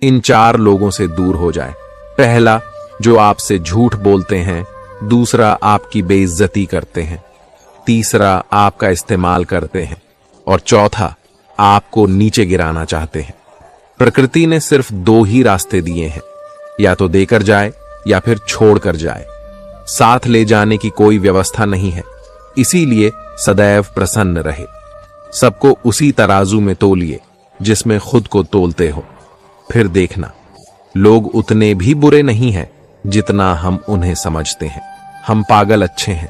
इन 4 लोगों से दूर हो जाए। पहला, जो आपसे झूठ बोलते हैं। दूसरा, आपकी बेइज्जती करते हैं। तीसरा, आपका इस्तेमाल करते हैं। और चौथा, आपको नीचे गिराना चाहते हैं। प्रकृति ने सिर्फ 2 ही रास्ते दिए हैं, या तो देकर जाए या फिर छोड़कर जाए। साथ ले जाने की कोई व्यवस्था नहीं है। इसीलिए सदैव प्रसन्न रहे। सबको उसी तराजू में तोलिए जिसमें खुद को तोलते हो। फिर देखना, लोग उतने भी बुरे नहीं हैं जितना हम उन्हें समझते हैं। हम पागल अच्छे हैं।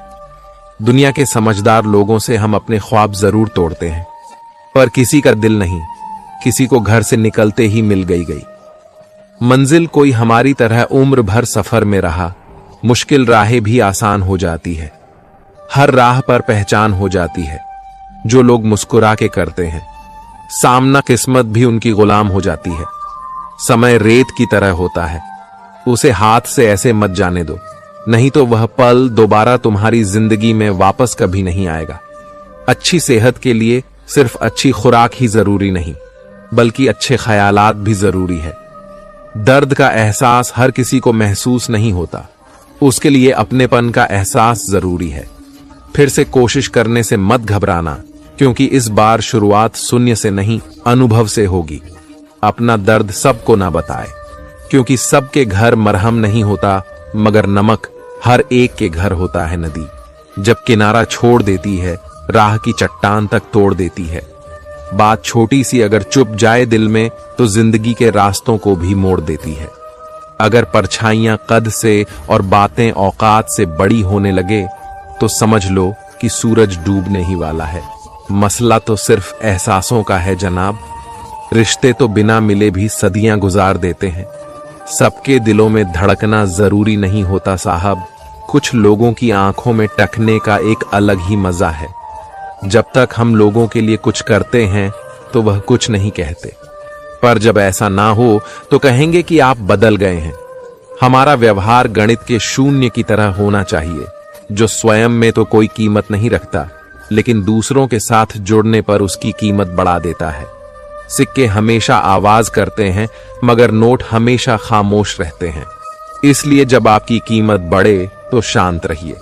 दुनिया के समझदार लोगों से हम अपने ख्वाब जरूर तोड़ते हैं, पर किसी का दिल नहीं। किसी को घर से निकलते ही मिल गई मंजिल। कोई हमारी तरह उम्र भर सफर में रहा। मुश्किल राहें भी आसान हो जाती है। हर राह पर पहचान हो जाती है जो लोग मुस्कुरा के करते हैं। सामना किस्मत भी उनकी गुलाम हो जाती है। समय रेत की तरह होता है, उसे हाथ से ऐसे मत जाने दो, नहीं तो वह पल दोबारा तुम्हारी जिंदगी में वापस कभी नहीं आएगा। अच्छी सेहत के लिए सिर्फ अच्छी खुराक ही जरूरी नहीं, बल्कि अच्छे ख्यालात भी जरूरी है। दर्द का एहसास हर किसी को महसूस नहीं होता, उसके लिए अपनेपन का एहसास जरूरी है। फिर से कोशिश करने से मत घबराना, क्योंकि इस बार शुरुआत शून्य से नहीं, अनुभव से होगी। अपना दर्द सबको ना बताए, क्योंकि सबके घर मरहम नहीं होता, मगर नमक हर एक के घर होता है नदी। जब किनारा छोड़ देती है, राह की चट्टान तक तोड़ देती है। बात छोटी सी अगर चुप जाए दिल में, तो जिंदगी के रास्तों को भी मोड़ देती है। अगर परछाइयां कद से और बातें औकात से बड़ी होने लगे, तो समझ लो कि सूरज डूबने ही वाला है। मसला तो सिर्फ एहसासों का है जनाब। रिश्ते तो बिना मिले भी सदियां गुजार देते हैं। सबके दिलों में धड़कना जरूरी नहीं होता साहब। कुछ लोगों की आंखों में टकने का एक अलग ही मजा है। जब तक हम लोगों के लिए कुछ करते हैं तो वह कुछ नहीं कहते, पर जब ऐसा ना हो तो कहेंगे कि आप बदल गए हैं। हमारा व्यवहार गणित के शून्य की तरह होना चाहिए, जो स्वयं में तो कोई कीमत नहीं रखता, लेकिन दूसरों के साथ जुड़ने पर उसकी कीमत बढ़ा देता है। सिक्के हमेशा आवाज करते हैं, मगर नोट हमेशा खामोश रहते हैं। इसलिए जब आपकी कीमत बढ़े तो शांत रहिए।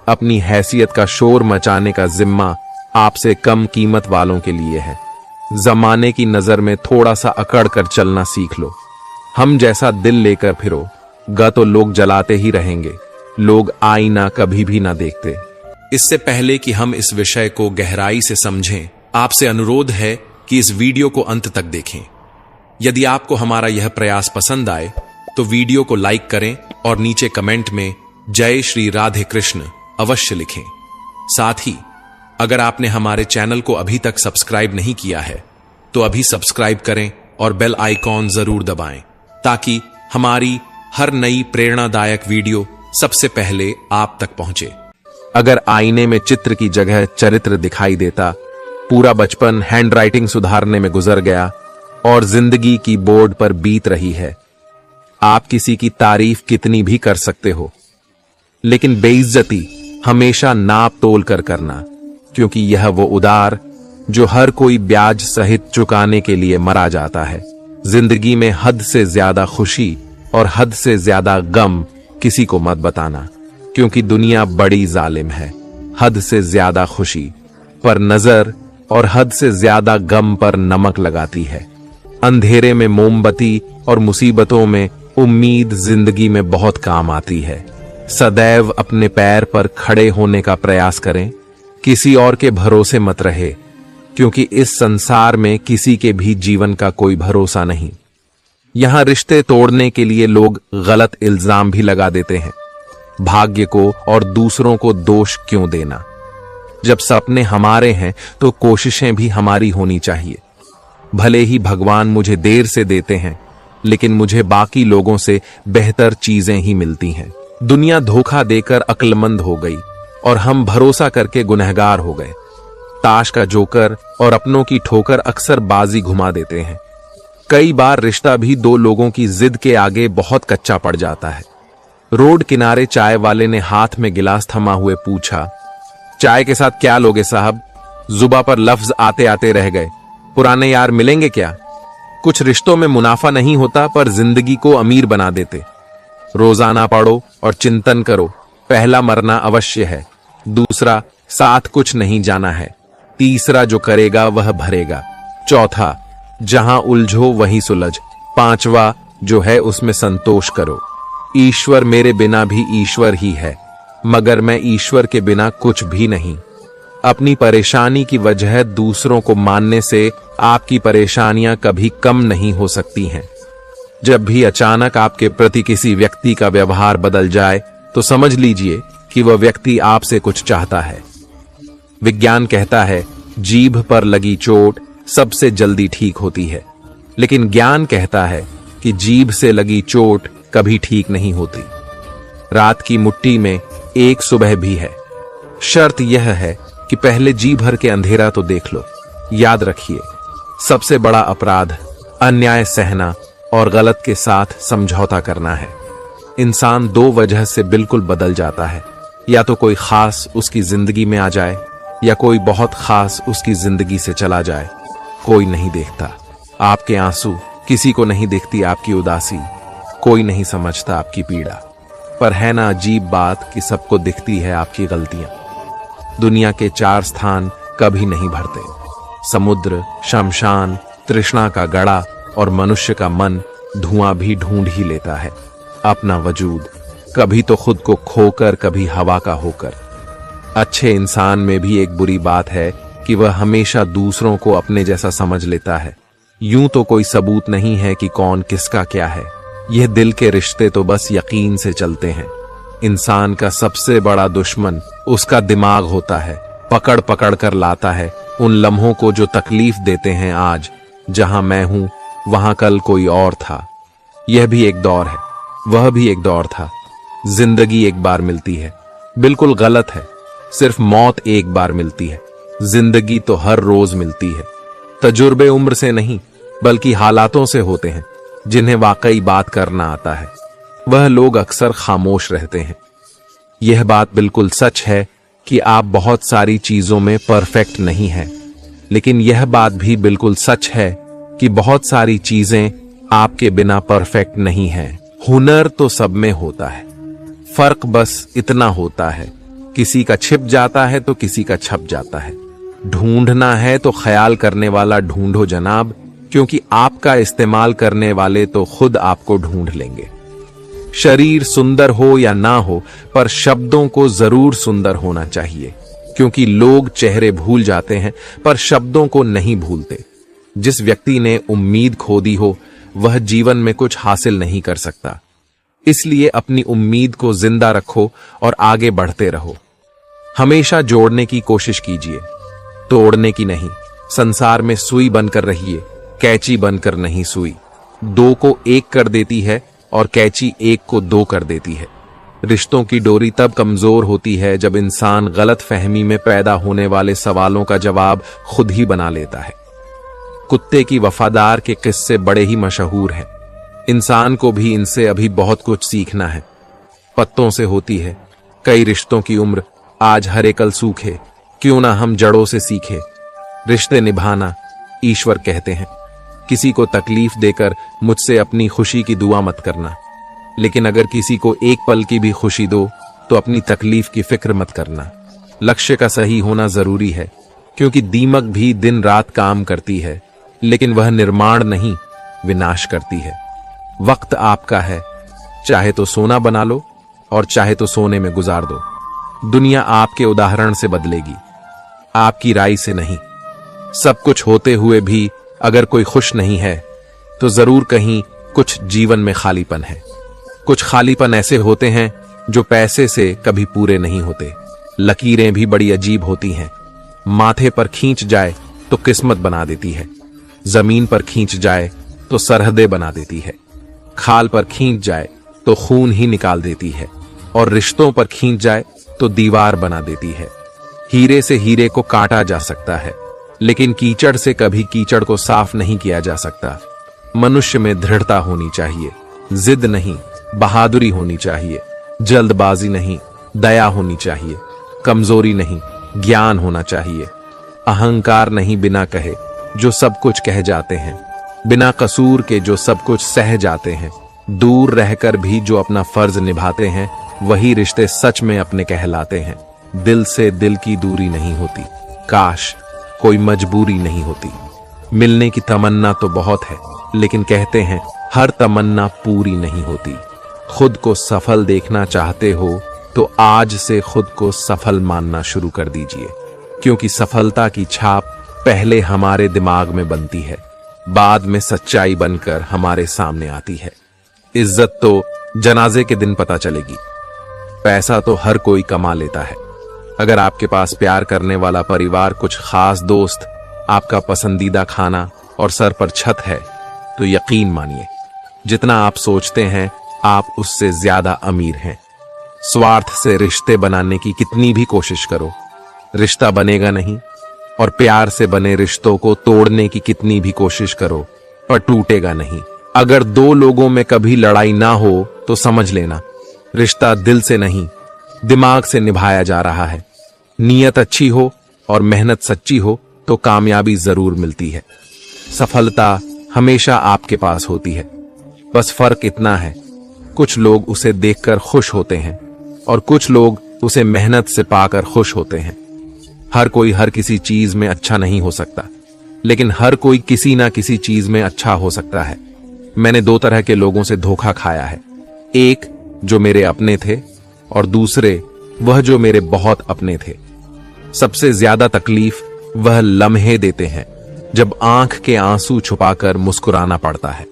अपनी हैसियत का शोर मचाने का जिम्मा आपसे कम कीमत वालों के लिए है। जमाने की नजर में थोड़ा सा अकड़ कर चलना सीख लो। हम जैसा दिल लेकर फिरो गा तो लोग जलाते ही रहेंगे। लोग आईना कभी भी ना देखते। इससे पहले कि हम इस विषय को गहराई से समझें, आपसे अनुरोध है कि इस वीडियो को अंत तक देखें। यदि आपको हमारा यह प्रयास पसंद आए तो वीडियो को लाइक करें और नीचे कमेंट में जय श्री राधे कृष्ण अवश्य लिखें। साथ ही अगर आपने हमारे चैनल को अभी तक सब्सक्राइब नहीं किया है तो अभी सब्सक्राइब करें और बेल आइकॉन जरूर दबाएं, ताकि हमारी हर नई प्रेरणादायक वीडियो सबसे पहले आप तक पहुंचे। अगर आईने में चित्र की जगह चरित्र दिखाई देता, पूरा बचपन हैंडराइटिंग सुधारने में गुजर गया और जिंदगी की बोर्ड पर बीत रही है। आप किसी की तारीफ कितनी भी कर सकते हो, लेकिन बेइज्जती हमेशा नाप तोल कर करना, क्योंकि यह वो उधार जो हर कोई ब्याज सहित चुकाने के लिए मरा जाता है। जिंदगी में हद से ज्यादा खुशी और हद से ज्यादा गम किसी को मत बताना, क्योंकि दुनिया बड़ी जालिम है। हद से ज्यादा खुशी पर नजर और हद से ज्यादा गम पर नमक लगाती है। अंधेरे में मोमबत्ती और मुसीबतों में उम्मीद जिंदगी में बहुत काम आती है। सदैव अपने पैर पर खड़े होने का प्रयास करें, किसी और के भरोसे मत रहे, क्योंकि इस संसार में किसी के भी जीवन का कोई भरोसा नहीं। यहां रिश्ते तोड़ने के लिए लोग गलत इल्जाम भी लगा देते हैं। भाग्य को और दूसरों को दोष क्यों देना? जब सपने हमारे हैं तो कोशिशें भी हमारी होनी चाहिए। भले ही भगवान मुझे देर से देते हैं, लेकिन मुझे बाकी लोगों से बेहतर चीजें ही मिलती हैं। दुनिया धोखा देकर अक्लमंद हो गई और हम भरोसा करके गुनहगार हो गए। ताश का जोकर और अपनों की ठोकर अक्सर बाजी घुमा देते हैं। कई बार रिश्ता भी 2 लोगों की जिद के आगे बहुत कच्चा पड़ जाता है। रोड किनारे चाय वाले ने हाथ में गिलास थमा हुए पूछा, चाय के साथ क्या लोगे साहब? जुबा पर लफ्ज आते आते रह गए। पुराने यार मिलेंगे क्या? कुछ रिश्तों में मुनाफा नहीं होता पर जिंदगी को अमीर बना देते। रोजाना पढ़ो और चिंतन करो, पहला मरना अवश्य है, दूसरा साथ कुछ नहीं जाना है, तीसरा जो करेगा वह भरेगा, चौथा जहां उलझो वहीं सुलझ, पांचवा जो है उसमें संतोष करो। ईश्वर मेरे बिना भी ईश्वर ही है, मगर मैं ईश्वर के बिना कुछ भी नहीं। अपनी परेशानी की वजह दूसरों को मानने से आपकी परेशानियां कभी कम नहीं हो सकती हैं। जब भी अचानक आपके प्रति किसी व्यक्ति का व्यवहार बदल जाए तो समझ लीजिए कि वह व्यक्ति आपसे कुछ चाहता है। विज्ञान कहता है जीभ पर लगी चोट सबसे जल्दी ठीक होती है, लेकिन ज्ञान कहता है कि जीभ से लगी चोट कभी ठीक नहीं होती। रात की मुट्ठी में एक सुबह भी है। शर्त यह है कि पहले जी भर के अंधेरा तो देख लो। याद रखिए, सबसे बड़ा अपराध अन्याय सहना और गलत के साथ समझौता करना है। इंसान दो वजह से बिल्कुल बदल जाता है, या तो कोई खास उसकी जिंदगी में आ जाए या कोई बहुत खास उसकी जिंदगी से चला जाए। कोई नहीं देखता आपके आंसू, किसी को नहीं दिखती आपकी उदासी, कोई नहीं समझता आपकी पीड़ा। पर है ना अजीब बात कि सबको दिखती है आपकी गलतियां। दुनिया के चार स्थान कभी नहीं भरते, समुद्र, शमशान, तृष्णा का गड़ा और मनुष्य का मन धुआं भी ढूंढ ही लेता है अपना वजूद, कभी तो खुद को खोकर कभी हवा का होकर। अच्छे इंसान में भी एक बुरी बात है कि वह हमेशा दूसरों को अपने जैसा समझ लेता है। यूं तो कोई सबूत नहीं है कि कौन किसका क्या है, यह दिल के रिश्ते तो बस यकीन से चलते हैं। इंसान का सबसे बड़ा दुश्मन उसका दिमाग होता है, पकड़ पकड़ कर लाता है उन लम्हों को जो तकलीफ देते हैं। आज जहां मैं हूं वहां कल कोई और था। यह भी एक दौर है, वह भी एक दौर था। जिंदगी एक बार मिलती है, बिल्कुल गलत है। सिर्फ मौत एक बार मिलती है, जिंदगी तो हर रोज मिलती है। तजुर्बे उम्र से नहीं बल्कि हालातों से होते हैं। जिन्हें वाकई बात करना आता है वह लोग अक्सर खामोश रहते हैं। यह बात बिल्कुल सच है कि आप बहुत सारी चीजों में परफेक्ट नहीं हैं, लेकिन यह बात भी बिल्कुल सच है कि बहुत सारी चीजें आपके बिना परफेक्ट नहीं हैं। हुनर तो सब में होता है, फर्क बस इतना होता है किसी का छिप जाता है तो किसी का छप जाता है। ढूंढना है तो ख्याल करने वाला ढूंढो जनाब, क्योंकि आपका इस्तेमाल करने वाले तो खुद आपको ढूंढ लेंगे। शरीर सुंदर हो या ना हो, पर शब्दों को जरूर सुंदर होना चाहिए, क्योंकि लोग चेहरे भूल जाते हैं पर शब्दों को नहीं भूलते। जिस व्यक्ति ने उम्मीद खो दी हो वह जीवन में कुछ हासिल नहीं कर सकता। इसलिए अपनी उम्मीद को जिंदा रखो और आगे बढ़ते रहो। हमेशा जोड़ने की कोशिश कीजिए, तोड़ने की नहीं। संसार में सुई बनकर रहिए, कैंची बनकर नहीं सुई। दो को एक कर देती है और कैंची एक को दो कर देती है। रिश्तों की डोरी तब कमजोर होती है जब इंसान गलत फहमी में पैदा होने वाले सवालों का जवाब खुद ही बना लेता है। कुत्ते की वफादार के किस्से बड़े ही मशहूर हैं। इंसान को भी इनसे अभी बहुत कुछ सीखना है। पत्तों से होती है कई रिश्तों की उम्र, आज हरे कल सूखे, क्यों ना हम जड़ों से सीखे। रिश्ते निभाना ईश्वर कहते हैं। किसी को तकलीफ देकर मुझसे अपनी खुशी की दुआ मत करना, लेकिन अगर किसी को एक पल की भी खुशी दो तो अपनी तकलीफ की फिक्र मत करना। लक्ष्य का सही होना जरूरी है, क्योंकि दीमक भी दिन रात काम करती है, लेकिन वह निर्माण नहीं विनाश करती है। वक्त आपका है, चाहे तो सोना बना लो और चाहे तो सोने में गुजार दो। दुनिया आपके उदाहरण से बदलेगी, आपकी राय से नहीं। सब कुछ होते हुए भी अगर कोई खुश नहीं है तो जरूर कहीं कुछ जीवन में खालीपन है। कुछ खालीपन ऐसे होते हैं जो पैसे से कभी पूरे नहीं होते। लकीरें भी बड़ी अजीब होती हैं, माथे पर खींच जाए तो किस्मत बना देती है, जमीन पर खींच जाए तो सरहदें बना देती है, खाल पर खींच जाए तो खून ही निकाल देती है, और रिश्तों पर खींच जाए तो दीवार बना देती है। हीरे से हीरे को काटा जा सकता है, लेकिन कीचड़ से कभी कीचड़ को साफ नहीं किया जा सकता। मनुष्य में दृढ़ता होनी चाहिए, जिद नहीं बहादुरी होनी चाहिए, जल्दबाजी नहीं दया होनी चाहिए, कमजोरी नहीं ज्ञान होना चाहिए, अहंकार नहीं बिना कहे जो सब कुछ कह जाते हैं। बिना कसूर के जो सब कुछ सह जाते हैं, दूर रहकर भी जो अपना फर्ज निभाते हैं, वही रिश्ते सच में अपने कहलाते हैं। दिल से दिल की दूरी नहीं होती, काश कोई मजबूरी नहीं होती। मिलने की तमन्ना तो बहुत है, लेकिन कहते हैं हर तमन्ना पूरी नहीं होती। खुद को सफल देखना चाहते हो तो आज से खुद को सफल मानना शुरू कर दीजिए, क्योंकि सफलता की छाप पहले हमारे दिमाग में बनती है, बाद में सच्चाई बनकर हमारे सामने आती है। इज्जत तो जनाजे के दिन पता चलेगी। पैसा तो हर कोई कमा लेता है। अगर आपके पास प्यार करने वाला परिवार, कुछ खास दोस्त, आपका पसंदीदा खाना और सर पर छत है, तो यकीन मानिए जितना आप सोचते हैं आप उससे ज्यादा अमीर हैं। स्वार्थ से रिश्ते बनाने की कितनी भी कोशिश करो, रिश्ता बनेगा नहीं, और प्यार से बने रिश्तों को तोड़ने की कितनी भी कोशिश करो, पर टूटेगा नहीं। अगर दो लोगों में कभी लड़ाई ना हो तो समझ लेना रिश्ता दिल से नहीं, दिमाग से निभाया जा रहा है। नीयत अच्छी हो और मेहनत सच्ची हो तो कामयाबी जरूर मिलती है। सफलता हमेशा आपके पास होती है, बस फर्क इतना है, कुछ लोग उसे देखकर खुश होते हैं और कुछ लोग उसे मेहनत से पाकर खुश होते हैं। हर कोई हर किसी चीज में अच्छा नहीं हो सकता, लेकिन हर कोई किसी ना किसी चीज में अच्छा हो सकता है। मैंने दो तरह के लोगों से धोखा खाया है, एक जो मेरे अपने थे और दूसरे वह जो मेरे बहुत अपने थे। सबसे ज्यादा तकलीफ वह लम्हे देते हैं जब आंख के आंसू छुपाकर मुस्कुराना पड़ता है।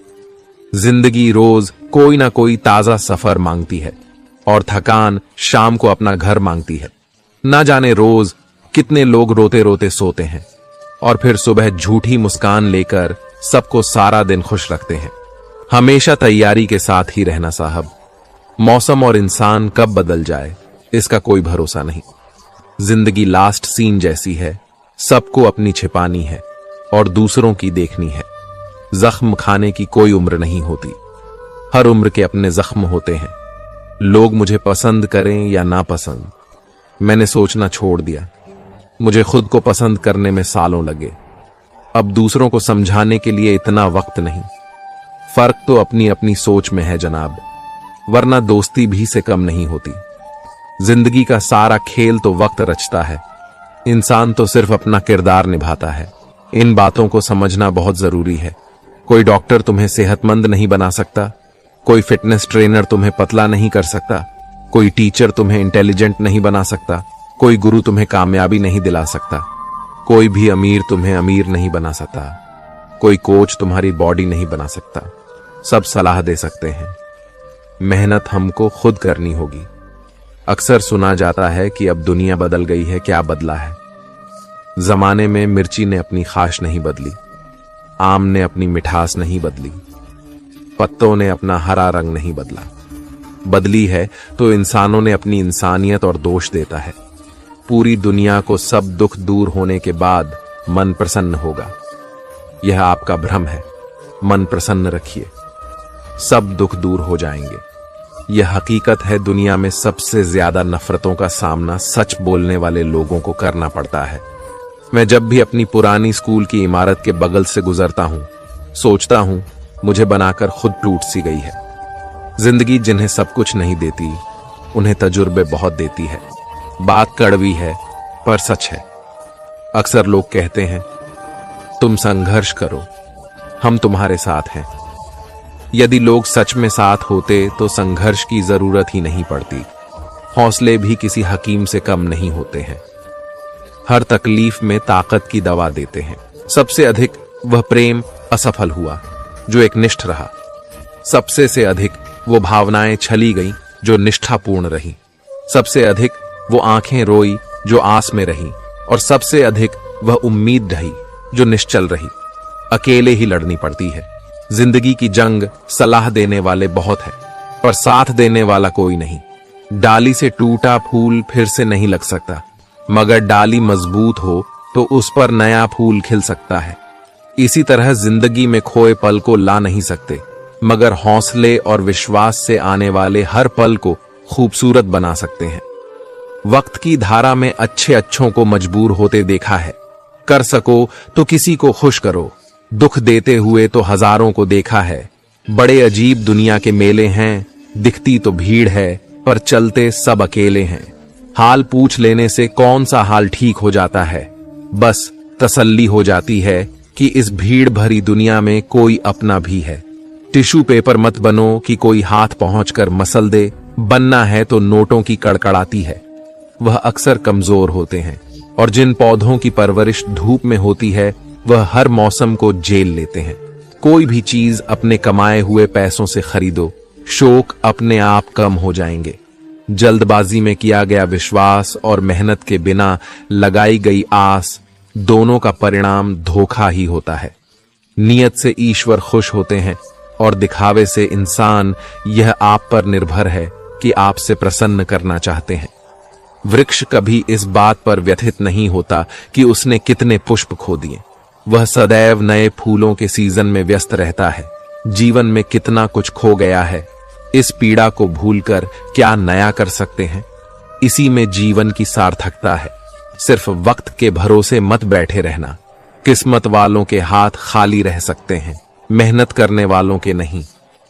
जिंदगी रोज कोई ना कोई ताजा सफर मांगती है और थकान शाम को अपना घर मांगती है। ना जाने रोज कितने लोग रोते रोते सोते हैं और फिर सुबह झूठी मुस्कान लेकर सबको सारा दिन खुश रखते हैं। हमेशा तैयारी के साथ ही रहना साहब, मौसम और इंसान कब बदल जाए इसका कोई भरोसा नहीं। जिंदगी लास्ट सीन जैसी है, सबको अपनी छिपानी है और दूसरों की देखनी है। जख्म खाने की कोई उम्र नहीं होती, हर उम्र के अपने जख्म होते हैं। लोग मुझे पसंद करें या ना पसंद, मैंने सोचना छोड़ दिया। मुझे खुद को पसंद करने में सालों लगे, अब दूसरों को समझाने के लिए इतना वक्त नहीं। फर्क तो अपनी अपनी सोच में है जनाब, वरना दोस्ती भी से कम नहीं होती। जिंदगी का सारा खेल तो वक्त रचता है, इंसान तो सिर्फ अपना किरदार निभाता है। इन बातों को समझना बहुत जरूरी है। कोई डॉक्टर तुम्हें सेहतमंद नहीं बना सकता, कोई फिटनेस ट्रेनर तुम्हें पतला नहीं कर सकता, कोई टीचर तुम्हें इंटेलिजेंट नहीं बना सकता, कोई गुरु तुम्हें कामयाबी नहीं दिला सकता, कोई भी अमीर तुम्हें अमीर नहीं बना सकता, कोई कोच तुम्हारी बॉडी नहीं बना सकता। सब सलाह दे सकते हैं, मेहनत हमको खुद करनी होगी। अक्सर सुना जाता है कि अब दुनिया बदल गई है, क्या बदला है? जमाने में मिर्ची ने अपनी खाश नहीं बदली, आम ने अपनी मिठास नहीं बदली, पत्तों ने अपना हरा रंग नहीं बदला। बदली है तो इंसानों ने अपनी इंसानियत और दोष देता है। पूरी दुनिया को सब दुख दूर होने के बाद मन प्रसन्न होगा, यह आपका भ्रम है। मन प्रसन्न रखिए, सब दुख दूर हो जाएंगे। यह हकीकत है, दुनिया में सबसे ज्यादा नफरतों का सामना सच बोलने वाले लोगों को करना पड़ता है। मैं जब भी अपनी पुरानी स्कूल की इमारत के बगल से गुजरता हूं, सोचता हूं मुझे बनाकर खुद टूट सी गई है। जिंदगी जिन्हें सब कुछ नहीं देती, उन्हें तजुर्बे बहुत देती है। बात कड़वी है पर सच है। अक्सर लोग कहते हैं तुम संघर्ष करो, हम तुम्हारे साथ हैं। यदि लोग सच में साथ होते तो संघर्ष की जरूरत ही नहीं पड़ती। हौसले भी किसी हकीम से कम नहीं होते हैं। हर तकलीफ में ताकत की दवा देते हैं। सबसे अधिक वह प्रेम असफल हुआ जो एकनिष्ठ रहा, सबसे से अधिक वो भावनाएं छली गईं जो निष्ठापूर्ण रही, सबसे अधिक वो आंखें रोई जो आस में रही, और सबसे अधिक वह उम्मीद ढही जो निश्चल रही। अकेले ही लड़नी पड़ती है। जिंदगी की जंग सलाह देने वाले बहुत हैं, पर साथ देने वाला कोई नहीं। डाली से टूटा फूल फिर से नहीं लग सकता, मगर डाली मजबूत हो तो उस पर नया फूल खिल सकता है। इसी तरह जिंदगी में खोए पल को ला नहीं सकते, मगर हौसले और विश्वास से आने वाले हर पल को खूबसूरत बना सकते हैं। वक्त की धारा में अच्छे अच्छों को मजबूर होते देखा है। कर सको तो किसी को खुश करो, दुख देते हुए तो हजारों को देखा है, बड़े अजीब दुनिया के मेले हैं, दिखती तो भीड़ है पर चलते सब अकेले हैं। हाल पूछ लेने से कौन सा हाल ठीक हो जाता है, बस तसल्ली हो जाती है कि इस भीड़ भरी दुनिया में कोई अपना भी है। टिश्यू पेपर मत बनो कि कोई हाथ पहुंचकर मसल दे, बनना है तो नोटों की कड़कड़ाती है। वह अक्सर कमजोर होते हैं और जिन पौधों की परवरिश धूप में होती है वह हर मौसम को झेल लेते हैं। कोई भी चीज अपने कमाए हुए पैसों से खरीदो, शौक अपने आप कम हो जाएंगे। जल्दबाजी में किया गया विश्वास और मेहनत के बिना लगाई गई आस, दोनों का परिणाम धोखा ही होता है। नियत से ईश्वर खुश होते हैं और दिखावे से इंसान। यह आप पर निर्भर है कि आपसे प्रसन्न करना चाहते हैं। वृक्ष कभी इस बात पर व्यथित नहीं होता कि उसने कितने पुष्प खो दिए। वह सदैव नए फूलों के सीजन में व्यस्त रहता है। जीवन में कितना कुछ खो गया है, इस पीड़ा को भूलकर क्या नया कर सकते हैं। इसी में जीवन की सार्थकता है। सिर्फ वक्त के भरोसे मत बैठे रहना। किस्मत वालों के हाथ खाली रह सकते हैं, मेहनत करने वालों के नहीं।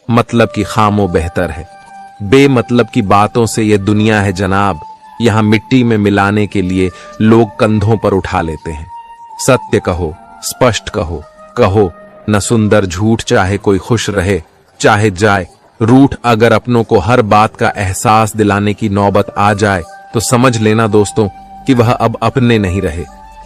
मतलब की खामो बेहतर है। बेमतलब की बातों से यह दुनिया है जनाब, यहां मिट्टी में मिलाने के लिए लोग कंधों पर उठा लेते हैं। सत्य कहो, स्पष्ट कहो, कहो न सुंदर झूठ, चाहे कोई खुश रहे चाहे जाए। रूठ अगर अपनों को हर बात का एहसास दिलाने की नौबत आ जाए तो समझ लेना दोस्तों कि वह अब अपने नहीं रहे।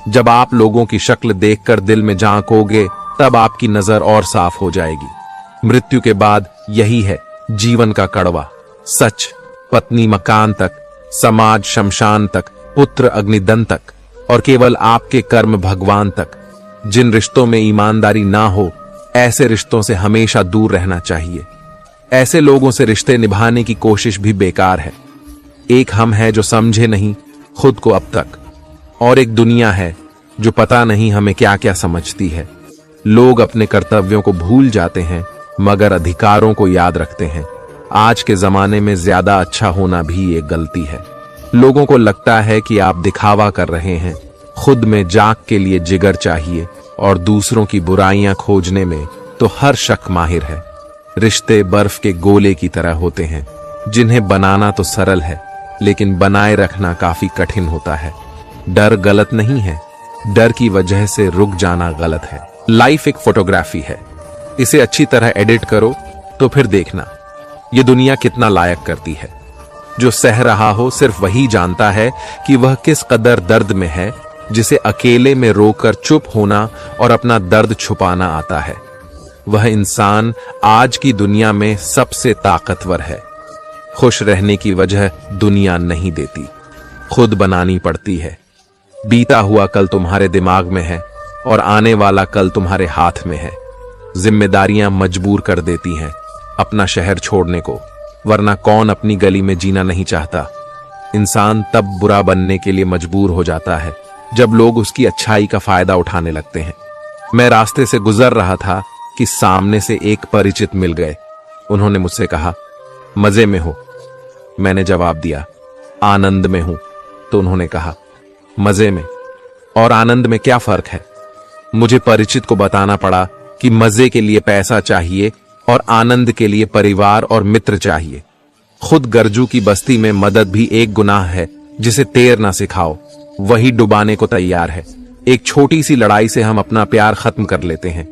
जब आप लोगों की शक्ल देखकर दिल में झांकोगे तब आपकी नजर और साफ हो जाएगी। मृत्यु के बाद यही है जीवन का कड़वा सच। पत्नी मकान तक, समाज शमशान तक, पुत्र अग्निदन तक और केवल आपके कर्म भगवान तक। जिन रिश्तों में ईमानदारी ना हो, ऐसे रिश्तों से हमेशा दूर रहना चाहिए। ऐसे लोगों से रिश्ते निभाने की कोशिश भी बेकार है। एक हम है जो समझे नहीं खुद को अब तक, और एक दुनिया है जो पता नहीं हमें क्या क्या समझती है। लोग अपने कर्तव्यों को भूल जाते हैं मगर अधिकारों को याद रखते हैं। आज के जमाने में ज्यादा अच्छा होना भी एक गलती है। लोगों को लगता है कि आप दिखावा कर रहे हैं। खुद में जाग के लिए जिगर चाहिए और दूसरों की बुराइयां खोजने में तो हर शख्स माहिर है। रिश्ते बर्फ के गोले की तरह होते हैं जिन्हें बनाना तो सरल है लेकिन बनाए रखना काफी कठिन होता है। डर गलत नहीं है, डर की वजह से रुक जाना गलत है। लाइफ एक फोटोग्राफी है, इसे अच्छी तरह एडिट करो तो फिर देखना ये दुनिया कितना लायक करती है। जो सह रहा हो सिर्फ वही जानता है कि वह किस कदर दर्द में है, जिसे अकेले में रोकर चुप होना और अपना दर्द छुपाना आता है। वह इंसान आज की दुनिया में सबसे ताकतवर है। खुश रहने की वजह दुनिया नहीं देती, खुद बनानी पड़ती है। बीता हुआ कल तुम्हारे दिमाग में है और आने वाला कल तुम्हारे हाथ में है। जिम्मेदारियां मजबूर कर देती हैं अपना शहर छोड़ने को, वरना कौन अपनी गली में जीना नहीं चाहता। इंसान तब बुरा बनने के लिए मजबूर हो जाता है जब लोग उसकी अच्छाई का फायदा उठाने लगते हैं। मैं रास्ते से गुजर रहा था कि सामने से एक परिचित मिल गए। उन्होंने मुझसे कहा, मजे में हो? मैंने जवाब दिया, आनंद में हूं। तो उन्होंने कहा, मजे में और आनंद में क्या फर्क है? मुझे परिचित को बताना पड़ा कि मजे के लिए पैसा चाहिए और आनंद के लिए परिवार और मित्र चाहिए। खुद गर्जू की बस्ती में मदद भी एक गुनाह है जिसे तैर ना सिखाओ, वही डुबाने को तैयार है। एक छोटी सी लड़ाई से हम अपना प्यार खत्म कर लेते हैं।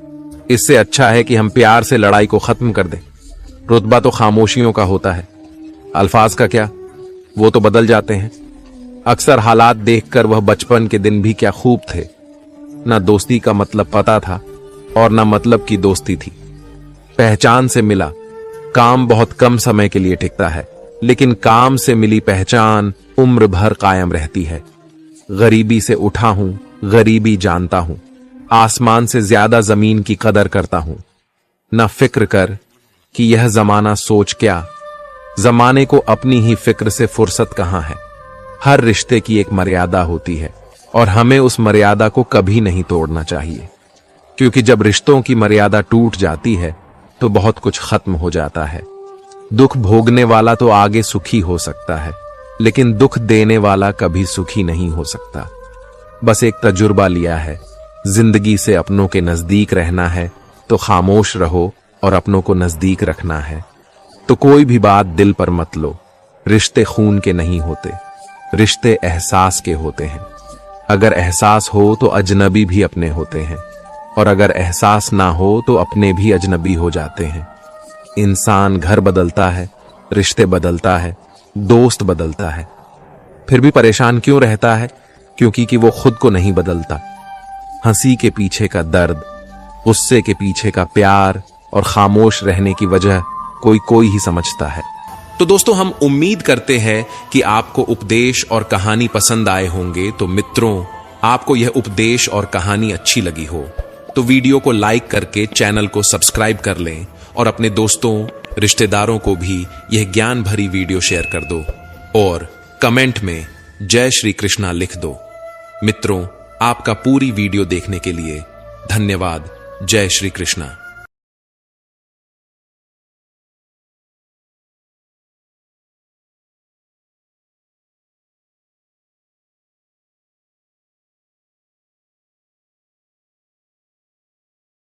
इससे अच्छा है कि हम प्यार से लड़ाई को खत्म कर दें। रुतबा तो खामोशियों का होता है, अल्फाज का क्या, वो तो बदल जाते हैं। अक्सर हालात देखकर वह बचपन के दिन भी क्या खूब थे। ना दोस्ती का मतलब पता था और ना मतलब की दोस्ती थी। पहचान से मिला, काम बहुत कम समय के लिए टिकता है, लेकिन काम से मिली पहचान उम्र भर कायम रहती है। गरीबी से उठा हूं, गरीबी जानता हूं, आसमान से ज्यादा जमीन की कदर करता हूं। न फिक्र कर कि यह जमाना सोच क्या, जमाने को अपनी ही फिक्र से फुर्सत कहां है। हर रिश्ते की एक मर्यादा होती है और हमें उस मर्यादा को कभी नहीं तोड़ना चाहिए, क्योंकि जब रिश्तों की मर्यादा टूट जाती है तो बहुत कुछ खत्म हो जाता है। दुख भोगने वाला तो आगे सुखी हो सकता है, लेकिन दुख देने वाला कभी सुखी नहीं हो सकता। बस एक तजुर्बा लिया है, जिंदगी से अपनों के नजदीक रहना है तो खामोश रहो और अपनों को नजदीक रखना है तो कोई भी बात दिल पर मत लो। रिश्ते खून के नहीं होते, रिश्ते एहसास के होते हैं। अगर एहसास हो तो अजनबी भी अपने होते हैं, और अगर एहसास ना हो तो अपने भी अजनबी हो जाते हैं। इंसान घर बदलता है, रिश्ते बदलता है, दोस्त बदलता है, फिर भी परेशान क्यों रहता है? क्योंकि वो खुद को नहीं बदलता। हंसी के पीछे का दर्द, गुस्से के पीछे का प्यार और खामोश रहने की वजह कोई ही समझता है। तो दोस्तों, हम उम्मीद करते हैं कि आपको उपदेश और कहानी पसंद आए होंगे। तो मित्रों, आपको यह उपदेश और कहानी अच्छी लगी हो तो वीडियो को लाइक करके चैनल को सब्सक्राइब कर लें और अपने दोस्तों, रिश्तेदारों को भी यह ज्ञान भरी वीडियो शेयर कर दो और कमेंट में जय श्री कृष्णा लिख दो। मित्रों, आपका पूरी वीडियो देखने के लिए धन्यवाद। जय श्री कृष्णा।